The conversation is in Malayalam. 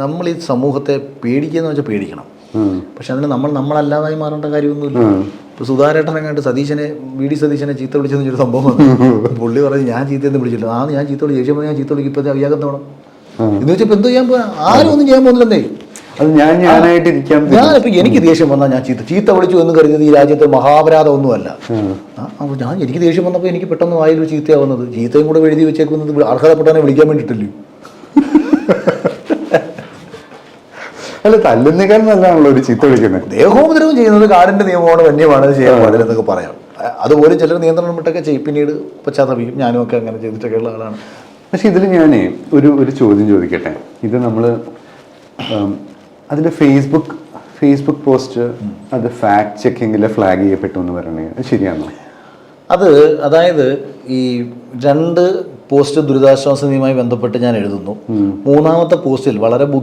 നമ്മൾ ഈ സമൂഹത്തെ പേടിക്കുകയെന്ന് വെച്ചാൽ പേടിക്കണം, പക്ഷെ അതിന് നമ്മളല്ലാതായി മാറേണ്ട കാര്യമൊന്നുമില്ല. ഇപ്പോൾ സുധാരേട്ടനെങ്ങാണ്ട് വി.ഡി. സതീശനെ ചീത്ത വിളിച്ചെന്ന് ഒരു സംഭവം പുള്ളി പറഞ്ഞ് ഞാൻ ചീത്തയെന്ന് വിളിച്ചില്ല, ഞാൻ ചീത്ത വിളിച്ച് ദേഷ്യം ഞാൻ ചീത്ത വിളിക്കും, ഇപ്പോൾ അയ്യാകം തോണം എന്ന് വെച്ചാൽ ഇപ്പം എന്തോ ചെയ്യാൻ പോകാൻ ആരും ഒന്നും ചെയ്യാൻ പോകുന്നില്ലെന്നേ. അത് ഞാനിപ്പോൾ എനിക്ക് ദേഷ്യം വന്നാൽ ഞാൻ ചീത്ത വിളിച്ചു എന്ന് കരുതിയത് ഈ രാജ്യത്ത് മഹാപരാധം ഒന്നുമല്ല. അപ്പോൾ എനിക്ക് ദേഷ്യം വന്നപ്പോൾ എനിക്ക് പെട്ടെന്ന് വായിൽ ചീത്തയാവുന്നത്, ചീത്തയും കൂടെ എഴുതി വെച്ചേക്കുന്നത് അർഹതപ്പെട്ടവനെ വിളിക്കാൻ വേണ്ടിയിട്ടല്ലേ. അല്ല, തല്ലുന്നേക്കാൾ നല്ലതാണല്ലോ ഒരു ചീത്ത വിളിക്കുന്നത്. ദേഹോപദ്രവം ചെയ്യുന്നത് കാടിന്റെ നിയമമാണ്, വന്യമാണ്, അത് ചെയ്യാൻ പാടില്ല എന്നൊക്കെ പറയാം. അതുപോലെ ചിലർ നിയന്ത്രണം വിട്ടൊക്കെ ചെയ്യും, പിന്നീട് പശ്ചാത്തപിക്കും. ഞാനും ഒക്കെ അങ്ങനെ ചെയ്തിട്ടൊക്കെ ഉള്ള ആളാണ്. പക്ഷെ ഇതിൽ ഞാൻ ഒരു ചോദ്യം ചോദിക്കട്ടെ. ഇത് നമ്മൾ അതിൻ്റെ ഫേസ്ബുക്ക് പോസ്റ്റ് അത് ഫാക്ട് ചെക്കിങ്ങിൽ ഫ്ലാഗ് ചെയ്യപ്പെട്ടു എന്ന് പറയണത് ശരിയാണോ? അതായത് ഈ 2 പോസ്റ്റ് ദുരിതാശ്വാസ നിധിയുമായി ബന്ധപ്പെട്ട് ഞാൻ എഴുതുന്നു. 3-ാമത്തെ പോസ്റ്റിൽ വളരെ